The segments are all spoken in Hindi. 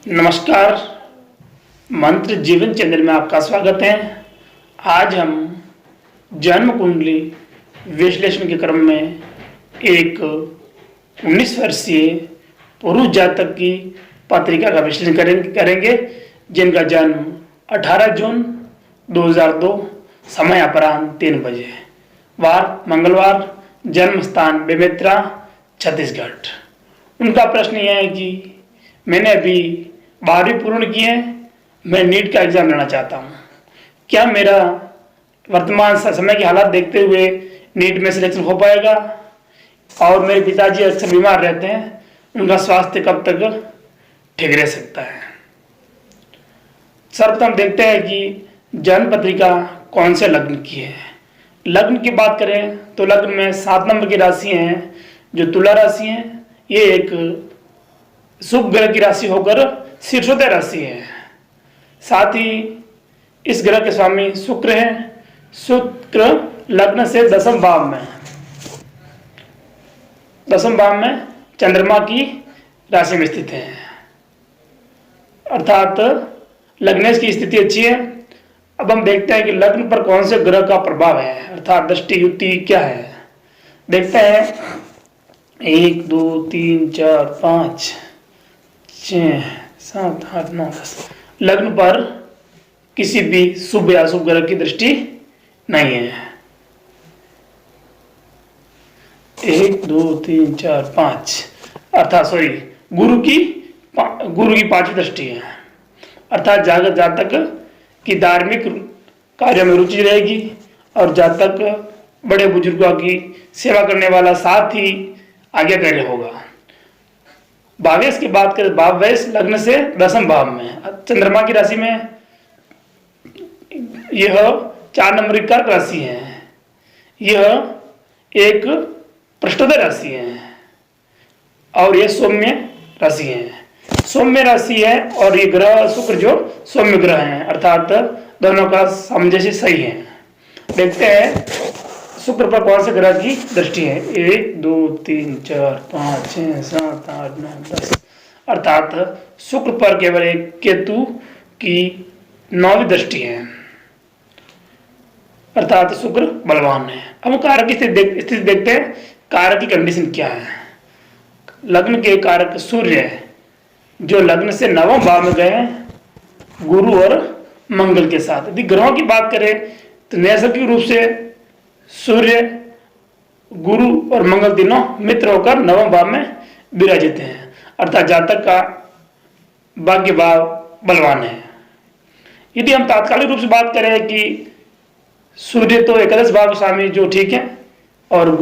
नमस्कार। मंत्र जीवन चंद्र में आपका स्वागत है। आज हम जन्म कुंडली विश्लेषण के क्रम में एक 19 वर्षीय पुरुष जातक की पत्रिका का विश्लेषण करेंगे जिनका जन्म 18 जून 2002, समय अपराह्न 3 बजे, वार मंगलवार, जन्म स्थान बेमेतरा, छत्तीसगढ़। उनका प्रश्न यह है कि मैंने अभी 12वीं पूर्ण की है, मैं नीट का एग्ज़ाम लेना चाहता हूँ। क्या मेरा वर्तमान समय के हालात देखते हुए नीट में सिलेक्शन हो पाएगा? और मेरे पिताजी अक्सर बीमार रहते हैं, उनका स्वास्थ्य कब तक ठीक रह सकता है? सर्वप्रथम देखते हैं कि जन्म पत्रिका कौन से लग्न की है। लग्न की बात करें तो लग्न में 7 नंबर की राशि हैं जो तुला राशि है। ये एक शुभ ग्रह की राशि होकर शीर्षोदय राशि है। साथ ही इस ग्रह के स्वामी शुक्र हैं। शुक्र लग्न से 10वें भाव में, 10वें भाव में चंद्रमा की राशि में स्थित है, अर्थात लग्नेश की स्थिति अच्छी है। अब हम देखते हैं कि लग्न पर कौन से ग्रह का प्रभाव है, अर्थात दृष्टि युक्ति क्या है। देखते हैं 1 2 3 4 5 6 7 8 9 10 लग्न पर किसी भी शुभ या अशुभ ग्रह की दृष्टि नहीं है। 1 2 3 4 5 अर्थात गुरु की 5वीं दृष्टि है, अर्थात जातक की धार्मिक कार्यों में रुचि रहेगी और जातक बड़े बुजुर्गों की सेवा करने वाला, साथ ही आज्ञाकारी होगा। भावेश की बात करें, भावेश लग्न से 10वें भाव में, चंद्रमा की राशि में यह 4 नंबर की कर्क राशि है। यह एक पृष्ठोदय राशि है और यह सौम्य राशि है। सौम्य राशि है और ये ग्रह शुक्र जो सौम्य ग्रह हैं, अर्थात दोनों का सामंजस्य सही है। देखते हैं शुक्र पर कौन से ग्रह की दृष्टि है। 1 2 3 4 5 6 7 8 9 10 अर्थात शुक्र पर केवल एक केतु की 9वीं दृष्टि है, अर्थात शुक्र बलवान है। अब हम कारक की स्थिति देखते हैं, कारक की कंडीशन क्या है। लग्न के कारक सूर्य है जो लग्न से 9वें भाव में गए हैं, गुरु और मंगल के साथ। यदि ग्रहों की बात करें तो नैसर्गिक रूप से सूर्य, गुरु और मंगल तीनों मित्र होकर 9वें भाव में विराजित हैं, अर्थात जातक का भाग्य भाव बलवान है। यदि हम तात्कालिक रूप से बात करें कि सूर्य तो एकादश भाव स्वामी जो ठीक है, और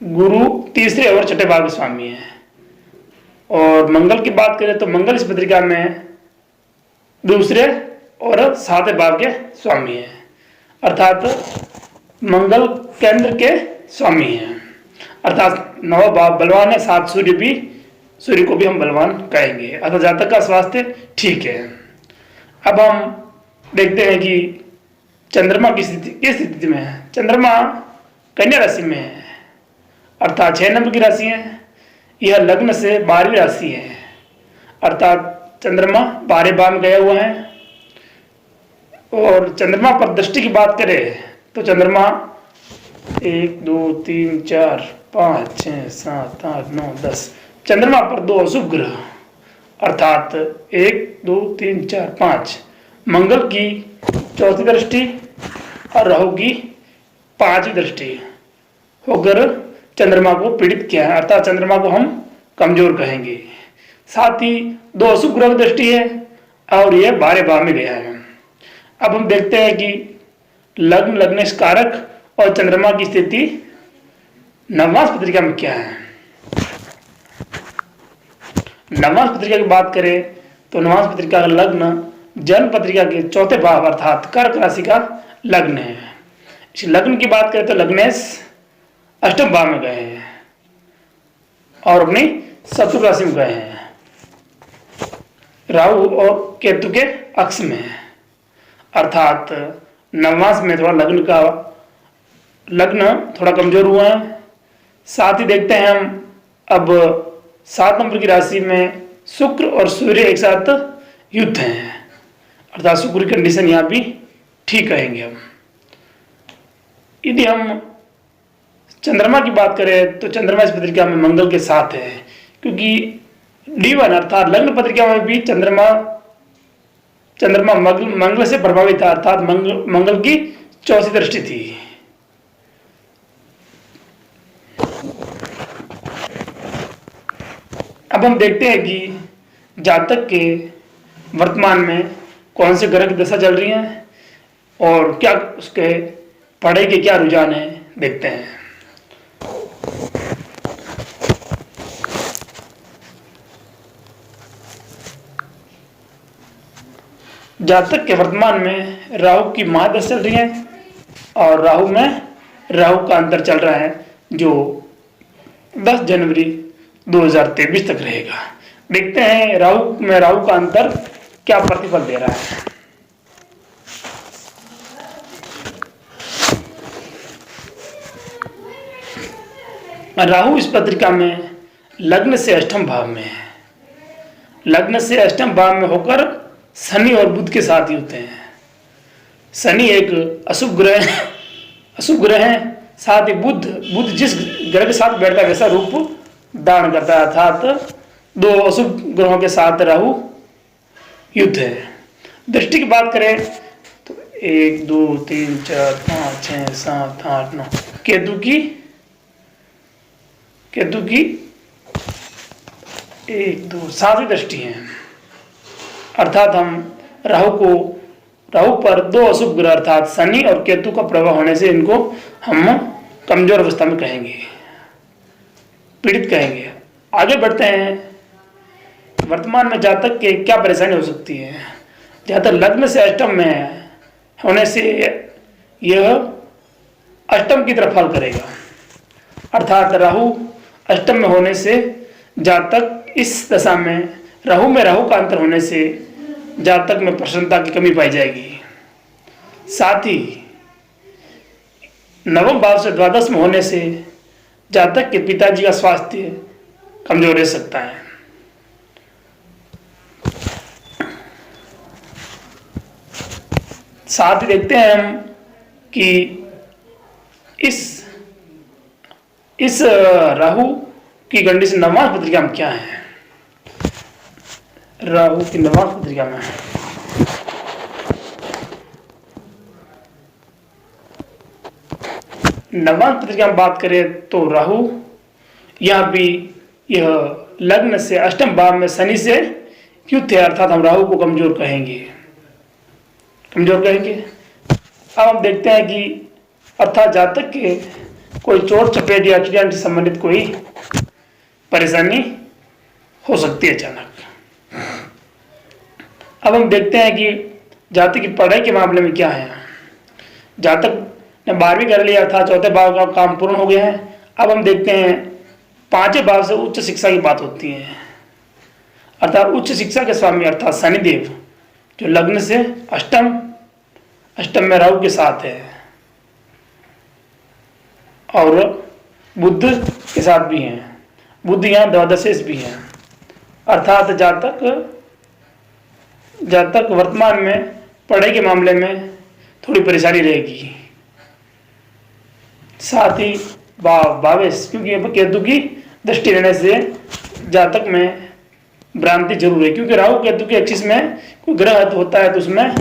गुरु तीसरे और छठे भाव के स्वामी है, और मंगल की बात करें तो मंगल इस पत्रिका में दूसरे और 7वें भाव के स्वामी है, अर्थात मंगल केंद्र के स्वामी हैं, अर्थात 9वां भाव बलवान है। साथ सूर्य को भी हम बलवान कहेंगे, अर्थात जातक का स्वास्थ्य ठीक है। अब हम देखते हैं कि चंद्रमा की स्थिति में है। चंद्रमा कन्या राशि में है, अर्थात 6 नंबर की राशि है। यह लग्न से 12वीं राशि है, अर्थात चंद्रमा 12वें भाव में गया हुआ है। और चंद्रमा पर दृष्टि की बात करें तो चंद्रमा 1 2 3 4 5 6 7 8 9 10 चंद्रमा पर 2 अशुभ ग्रह, अर्थात 1 2 3 4 5 मंगल की 4थी दृष्टि और राहु की 5वीं दृष्टि होकर चंद्रमा को पीड़ित किया है, अर्थात चंद्रमा को हम कमजोर कहेंगे। साथ ही 2 अशुभ ग्रह की दृष्टि है और यह 12वें भाव में गया है। अब हम देखते हैं कि लग्नेश कारक और चंद्रमा की स्थिति नवमास पत्रिका में क्या है। नवमास पत्रिका की बात करें तो नवमास पत्रिका का लग्न जन्म पत्रिका के 4थे भाव अर्थात कर्क राशि का लग्न है। इस लग्न की बात करें तो लग्नेश 8वें भाव में गए हैं और अपनी शत्रु राशि में गए हैं, राहु और केतु के अक्ष में है, अर्थात नवमास में थोड़ा लग्न थोड़ा कमजोर हुआ है। साथ ही देखते हैं हम अब 7 नंबर की राशि में शुक्र और सूर्य एक साथ युद्ध हैं, अर्थात शुक्र की कंडीशन यहाँ भी ठीक कहेंगे हम। यदि हम चंद्रमा की बात करें तो चंद्रमा इस पत्रिका में मंगल के साथ है, क्योंकि D1 अर्थात लग्न पत्रिका में भी चंद्रमा मंगल से प्रभावित था, अर्थात मंगल की चौथी दृष्टि थी। अब हम देखते हैं कि जातक के वर्तमान में कौन से ग्रह की दशा चल रही है और क्या उसके पढ़ाई के क्या रुझान है, देखते हैं। जातक के वर्तमान में राहु की महादशा चल रही है और राहु का अंतर चल रहा है जो 10 जनवरी 2023 तक रहेगा। देखते हैं राहु का अंतर क्या प्रतिफल दे रहा है। राहु इस पत्रिका में लग्न से अष्टम भाव में है। लग्न से अष्टम भाव में होकर शनि और बुध के साथ ही होते हैं। शनि एक अशुभ ग्रह है, साथ ही बुध जिस ग्रह के साथ बैठता है वैसा रूप धारण करता है, अर्थात 2 अशुभ ग्रहों के साथ राहु युद्ध है। दृष्टि की बात करें तो 1 2 3 4 5 6 7 8 9 केतु की 1 2 7वीं दृष्टि है, अर्थात हम राहु पर 2 अशुभ ग्रह अर्थात शनि और केतु का प्रभाव होने से इनको हम कमजोर अवस्था में कहेंगे, पीड़ित कहेंगे। आगे बढ़ते हैं। वर्तमान में जातक के क्या परेशानी हो सकती है। जातक लग्न से अष्टम में होने से यह अष्टम की तरफ फल करेगा, अर्थात राहु अष्टम में होने से जातक इस दशा में राहु का अंतर होने से जातक में प्रसन्नता की कमी पाई जाएगी। साथ ही नवम भाव से द्वादश में होने से जातक के पिताजी का स्वास्थ्य कमजोर रह सकता है। साथ ही देखते हैं हम कि इस राहु की कंडीशन नवमास पत्रिका में क्या है। राहु की नवमास पत्रिका में नवमास पत्रिका में बात करें तो राहु यहाँ भी यह लग्न से अष्टम भाव में शनि से युद्ध है, अर्थात हम राहु को कमजोर कहेंगे। अब हम देखते हैं कि अर्थात जातक के कोई चोट चपेट या एक्सीडेंट से संबंधित कोई परेशानी हो सकती है अचानक। अब हम देखते हैं कि जातक की पढ़ाई के मामले में क्या है। जातक ने 12वीं कर लिया था, चौथे भाव का काम पूर्ण हो गया है। अब हम देखते हैं 5वें भाव से उच्च शिक्षा की बात होती है, अर्थात उच्च शिक्षा के स्वामी अर्थात शनिदेव जो लग्न से अष्टम में राहु के साथ है और बुध के साथ भी हैं। बुध यहाँ द्वादशेष भी हैं, अर्थात जातक वर्तमान में पढ़ाई के मामले में थोड़ी परेशानी रहेगी। साथ ही भावेश क्योंकि केतु की दृष्टि रहने से जातक में भ्रांति जरूर है, क्योंकि राहु केतु के एक्सिस में कोई ग्रह होता है तो उसमें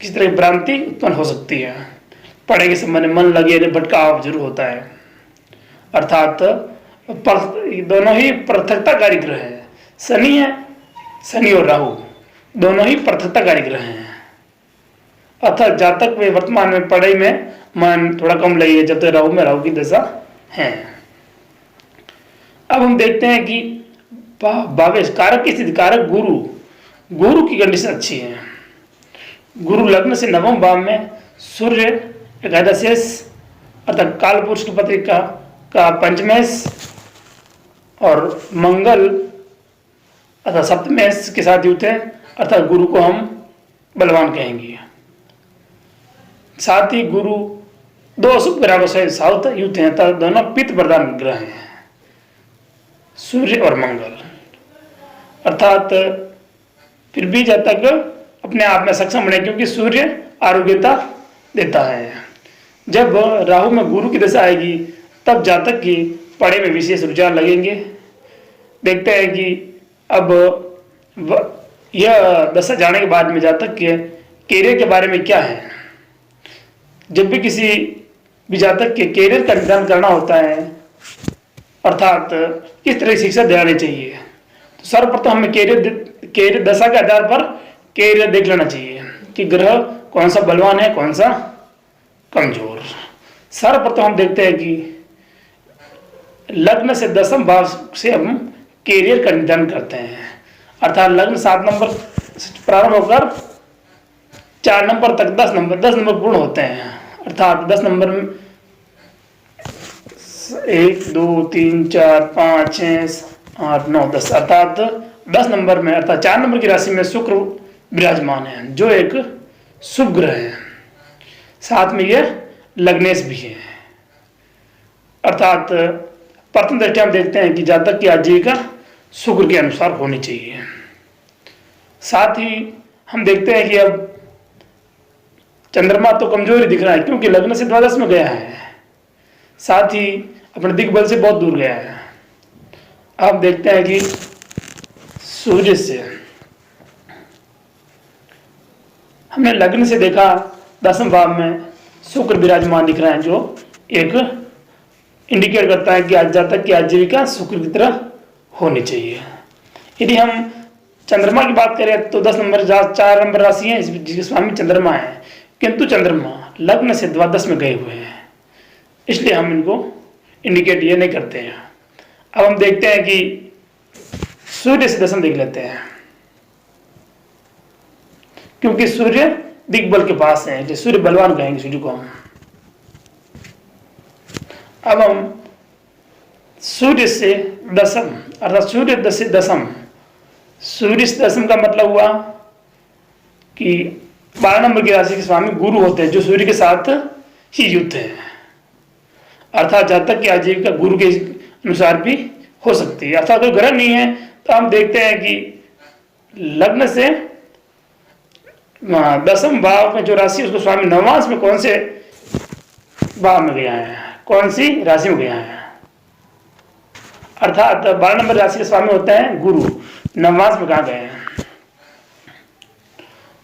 किसी तरह की भ्रांति उत्पन्न हो सकती है। पढ़ाई के संबंध में मन लगे भटकाव जरूर होता है, अर्थात दोनों ही पृथकताकारी ग्रह है। शनि और राहु दोनों ही पृथकताकारी ग्रह हैं, अर्थात जातक में वर्तमान में पढ़ाई में मन थोड़ा कम लगे जब तक राहु की दशा है। अब हम देखते हैं कि भावेश कारक की स्थिति, कारक गुरु की कंडीशन अच्छी है। गुरु लग्न से नवम भाव में, सूर्य एकादशेष अर्थात कालपुरुष की पत्रिका का पंचमेश और मंगल अर्थात सप्तमेश के साथ युक्त है, अर्थात गुरु को हम बलवान कहेंगे। साथ ही गुरु 2 अशुभ ग्रहों से साउथ युक्त हैं, अर्थात दोनों पित्त प्रधान ग्रह हैं। सूर्य और मंगल, अर्थात फिर भी जातक अपने आप में सक्षम बने, क्योंकि सूर्य आरोग्यता देता है। जब राहु में गुरु की दशा आएगी तब जातक की पढ़ाई में विशेष रुझान लगेंगे। देखते हैं कि अब यह दशा जाने के बाद में जातक के कैरियर के बारे में क्या है। जब भी किसी भी जातक के कैरियर का निर्धारण करना होता है, अर्थात किस तरह की शिक्षा दिलानी चाहिए, तो सर्वप्रथम हमें कैरियर दशा के आधार पर कैरियर देख लेना चाहिए कि ग्रह कौन सा बलवान है, कौन सा कमजोर। सर्वप्रथम हम देखते हैं कि लग्न से दसम भाव से हम कैरियर का निर्धारण करते हैं, अर्थात लग्न 7 नंबर से प्रारंभ होकर 4 नंबर तक 10 नंबर पूर्ण होते हैं, अर्थात 10 नंबर में 1 2 3 4 5 6 8 9 10, अर्थात 10 नंबर में, अर्थात 4 नंबर की राशि में शुक्र विराजमान है, जो एक शुभ ग्रह है। साथ में यह लग्नेश भी है, अर्थात प्रथम दृष्टया हम देखते हैं कि जातक की आजीविका शुक्र के अनुसार होनी चाहिए। साथ ही हम देखते हैं कि अब चंद्रमा तो कमजोर ही दिख रहा है, क्योंकि लग्न से द्वादश में गया है, साथ ही अपने दिग्बल से बहुत दूर गया है। अब देखते हैं कि सूर्य से हमने लग्न से देखा 10वें भाव में शुक्र विराजमान दिख रहा है, जो एक इंडिकेट करता है कि आज जातक की आजीविका शुक्र की तरह होनी चाहिए। यदि हम चंद्रमा की बात करें तो 10 नंबर 4 नंबर राशि है जिसके स्वामी चंद्रमा है, किंतु चंद्रमा लग्न से द्वादश में गए हुए हैं, इसलिए हम इनको इंडिकेट ये नहीं करते हैं। अब हम देखते हैं कि सूर्य से दशम देख लेते हैं, क्योंकि सूर्य दिग्बल के पास है, जो सूर्य बलवान कहेंगे सूर्य को हम। अब हम सूर्य से दशम, अर्थात सूर्य से दशम, सूर्य से दशम का मतलब हुआ कि 12 नंबर की राशि के स्वामी गुरु होते हैं, जो सूर्य के साथ ही युक्त है, अर्थात जातक की आजीविका गुरु के अनुसार भी हो सकती है। अर्थात कोई ग्रह नहीं है तो हम देखते हैं कि लग्न से 10वें भाव में जो राशि उसको स्वामी नवमांश में कौन से भाव में गया है, कौन सी राशि में गया है, अर्थात 12 नंबर राशि के स्वामी होते हैं गुरु, नवमांश में कहाँ गए हैं।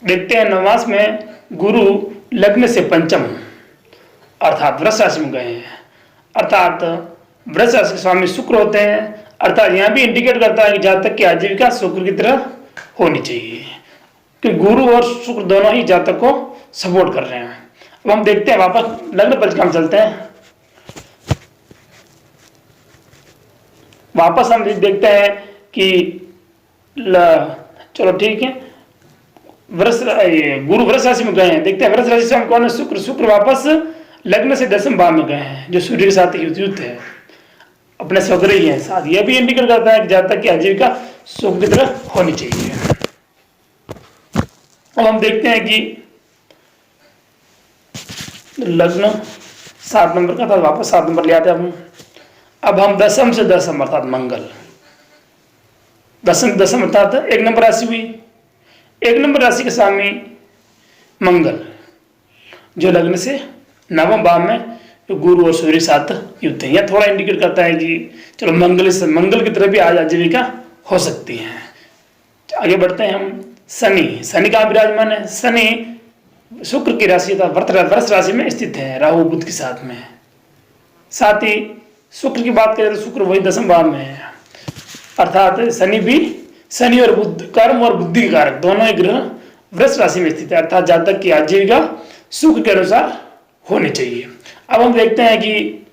देखते हैं नवमांश में गुरु लग्न से पंचम अर्थात वृष राशि में गए हैं, अर्थात वृष राशि के स्वामी शुक्र होते हैं, अर्थात यहाँ भी इंडिकेट करता है कि जातक की आजीविका शुक्र की तरह होनी चाहिए, कि गुरु और शुक्र दोनों ही जातक को सपोर्ट कर रहे हैं। अब हम देखते हैं वापस लग्न पंचका में चलते हैं। वापस हम देखते हैं कि चलो ठीक है, गुरु वृष राशि में गए हैं। देखते हैं वृष राशि से हम कौन है, शुक्र वापस लग्न से 10वें भाव में गए हैं, जो सूर्य के साथ युक्त है, अपने स्वग्रह ही है। साथ यह भी इंडिकेट करता है कि जातक की आजीविका शुक्र की तरह होनी चाहिए। अब हम देखते हैं कि लग्न 7 नंबर का था, वापस 7 नंबर ले आते हैं हम। अब हम दशम से दशम अर्थात मंगल, दशम अर्थात 1 नंबर राशि हुई, 1 नंबर राशि के स्वामी मंगल, जो लग्न से 9वें भाव में गुरु और सूर्य साथ युक्त है। यह थोड़ा इंडिकेट करता है कि चलो मंगल की तरफ भी आज आजीविका हो सकती है। आगे बढ़ते हैं हम। शनि का विराजमान है, शनि शुक्र की राशि था वृष राशि में स्थित है, राहु बुध के साथ में। साथ ही शुक्र की बात करें तो शुक्र वही 10वें भाव में है, अर्थात शनि और बुध कर्म और बुद्धि कारक दोनों ही ग्रह वृष राशि में स्थित है, अर्थात जातक की आजीविका शुक्र के अनुसार होनी चाहिए। अब हम देखते हैं कि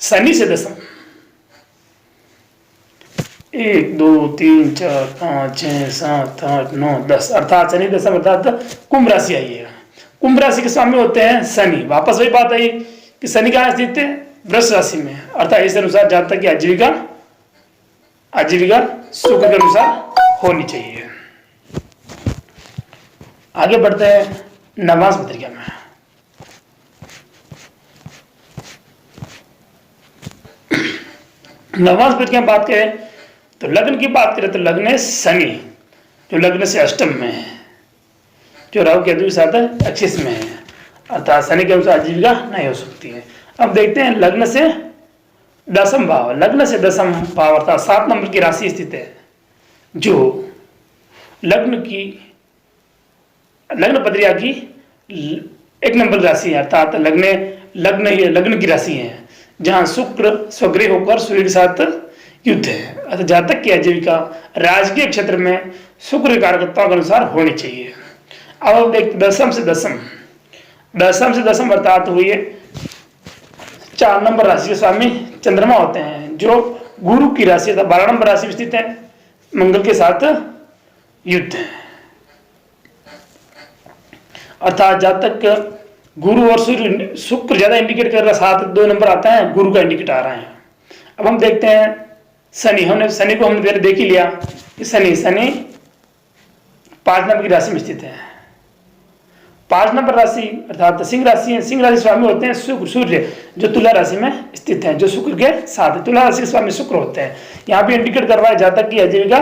शनि से दशम 1 2 3 4 5 6 7 8 9 10, अर्थात शनि दशम अर्थात कुंभ राशि आई है। कुंभ राशि के स्वामी होते हैं शनि। वापस वही बात आई कि शनि कहाँ स्थित है, वृष राशि में, अर्थात इस अनुसार जातक की आजीविका शुक्र के अनुसार होनी चाहिए। आगे बढ़ते हैं नवांश पत्रिका में। नवांश पत्रिका में बात करें तो लग्न की बात करें तो लग्न है शनि, जो लग्न से अष्टम में है, जो राहु केतु के साथ एक्सिस में है, अर्थात शनि के अनुसार आजीविका नहीं हो सकती है। अब देखते हैं लग्न से दसम भाव, लग्न से दसम भाव अर्थात 7 नंबर की राशि स्थित है, जो लग्न पत्रिका की 1 नंबर राशि है, अर्थात लग्न की राशि है, जहां शुक्र स्वगृह होकर सूर्य के साथ युद्ध है। अर्थात जातक की आजीविका राजकीय क्षेत्र में शुक्र की कारकत्ता के अनुसार होनी चाहिए। अब देख दसम से दसम अर्थात हुई 4 नंबर राशि के स्वामी चंद्रमा होते हैं, जो गुरु की राशि 12 नंबर राशि में स्थित है, मंगल के साथ युद्ध है। अर्थात जातक गुरु और शुक्र ज्यादा इंडिकेट कर रहा है, 7 2 नंबर आता है, गुरु का इंडिकेट आ रहा है। अब हम देखते हैं शनि को हमने पहले देख ही लिया कि शनि 5 नंबर की राशि में स्थित है। 5 नंबर राशि अर्थात सिंह राशि है, सिंह राशि स्वामी होते हैं सूर्य, जो तुला राशि में स्थित है, जो शुक्र के साथ है। तुला राशि के स्वामी शुक्र होते हैं। यहाँ पे इंडिकेट कर रहा है जातक की आजीविका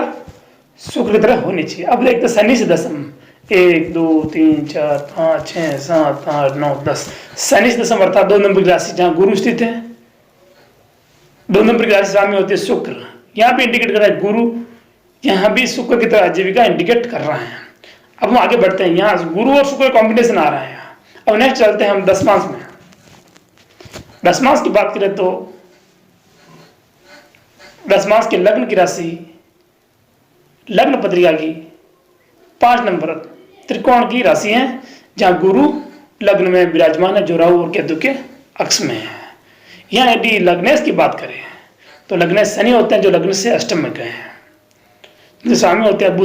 शुक्र की तरह होनी चाहिए। अब देखते हैं शनि से दसम, 1 2 3 4 5 6 7 8 9 10। शनि से दसम अर्थात 2 नंबर की राशि, जहाँ गुरु स्थित है। 2 नंबर की राशि स्वामी होती है शुक्र, यहाँ पे इंडिकेट कर रहा है गुरु, यहाँ भी शुक्र की तरह आजीविका इंडिकेट कर रहा है। अब हम आगे बढ़ते हैं, यहाँ गुरु और शुक्र कॉम्बिनेशन आ रहा है। अब नेक्स्ट चलते हैं हम दसमांश में। दसमांश की बात करें तो दसमांश के लग्न की राशि लग्न पत्रिका की 5 नंबर त्रिकोण की राशि है, जहां गुरु लग्न में विराजमान है, जो राहु और केतु के अक्ष में है। यहाँ यदि लग्नेश की बात करें तो लग्नेश शनि होते हैं, जो लग्न से अष्टम में गए हैं। जो स्वामी होते हैं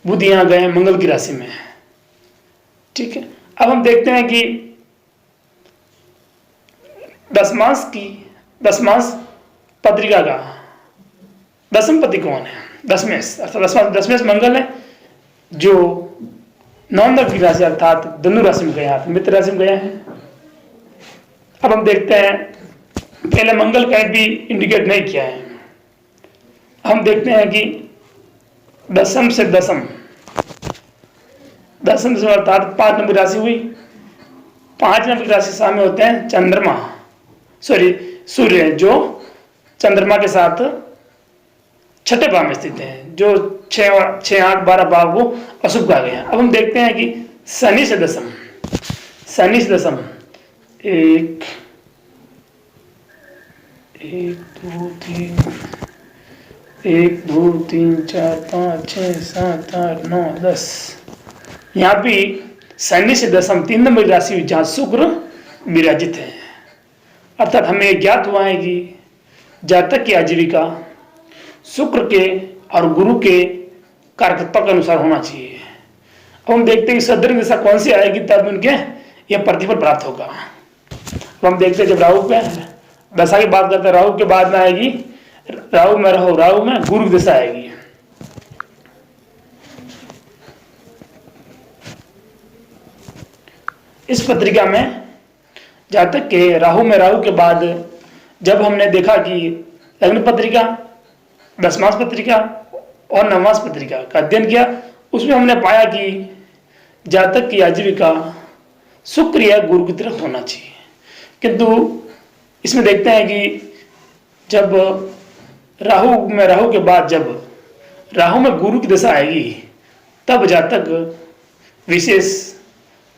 बुध यहाँ गए हैं मंगल की राशि में। ठीक है, अब हम देखते हैं कि दसमांश पत्रिका का दसम पति कौन है? दशमेश, अर्थात दशमेश मंगल है, जो 9 नंबर की राशि अर्थात धनु राशि में गया है, मित्र राशि में गया है। अब हम देखते हैं, पहले मंगल कहीं भी इंडिकेट नहीं किया है। हम देखते हैं कि दसम से दसम अर्थात 5 नंबर राशि हुई। 5 नंबर की राशि सामने होते हैं सूर्य, जो चंद्रमा के साथ छठे भाव में स्थित है, जो 6 8 12 भाव को अशुभ कहा गया। अब हम देखते हैं कि शनि से दसम 1 2 3 4 5 6 7 8 9 10। यहाँ भी शनि से दसम 3 नंबर की राशि जहाँ शुक्र विराजित है। अर्थात हमें ज्ञात हुआ है कि जातक की आजीविका शुक्र के और गुरु के कारकत्ता के अनुसार होना चाहिए। अब हम देखते हैं कि सदृढ़ दिशा कौन सी आएगी, तब उनके यह प्रतिफल प्राप्त होगा। अब हम देखते हैं, जब राहु पे दशा की बात करते हैं, राहु के बाद में आएगी राहु में गुरु की दशा आएगी। इस पत्रिका में जातक के राहु के बाद जब हमने देखा कि लग्न पत्रिका, दसमांश पत्रिका और नवमांश पत्रिका का अध्ययन किया, उसमें हमने पाया कि जातक की आजीविका शुक्र या गुरु की तरफ होना चाहिए। किंतु इसमें देखते हैं कि जब राहु के बाद जब राहु में गुरु की दशा आएगी, तब जातक विशेष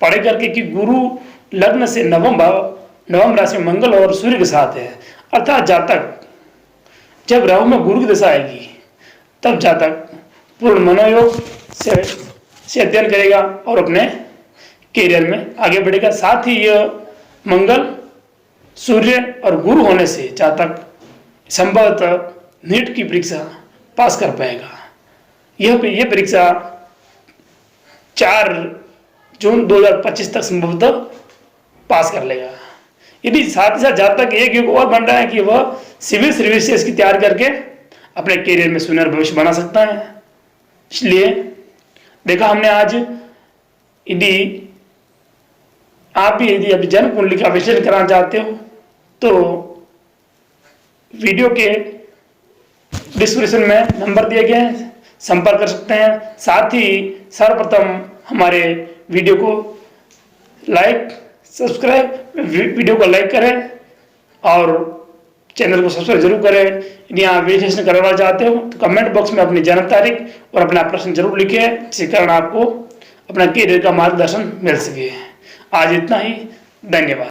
पढ़े करके कि गुरु लग्न से नवम राशि में मंगल और सूर्य के साथ है। अर्थात जातक जब राहु में गुरु की दशा आएगी, तब जातक पूर्ण मनोयोग से अध्ययन करेगा और अपने कैरियर में आगे बढ़ेगा। साथ ही यह मंगल, सूर्य और गुरु होने से जातक संभवतः नीट की परीक्षा पास कर पाएगा। यह परीक्षा 4 जून 2025 तक संभवतः पास कर लेगा। यदि साथ ही साथ जातक एक युग और बन रहा है कि वह सिविल सर्विसेज की तैयारी करके अपने कैरियर में सुनहरा भविष्य बना सकता है। इसलिए देखा हमने आज, यदि आप भी यदि जन्म कुंडली का विश्लेषण कराना चाहते हो तो वीडियो के डिस्क्रिप्शन में नंबर दिए गए हैं, संपर्क कर सकते हैं। साथ ही सर्वप्रथम हमारे वीडियो को वीडियो को लाइक करें और चैनल को सब्सक्राइब जरूर करें। यदि आप विश्लेषण करवाना चाहते हो तो कमेंट बॉक्स में अपनी जन्म तारीख और अपना प्रश्न जरूर लिखिए, जिसके कारण आपको अपना करियर का मार्गदर्शन मिल सके। आज इतना ही, धन्यवाद।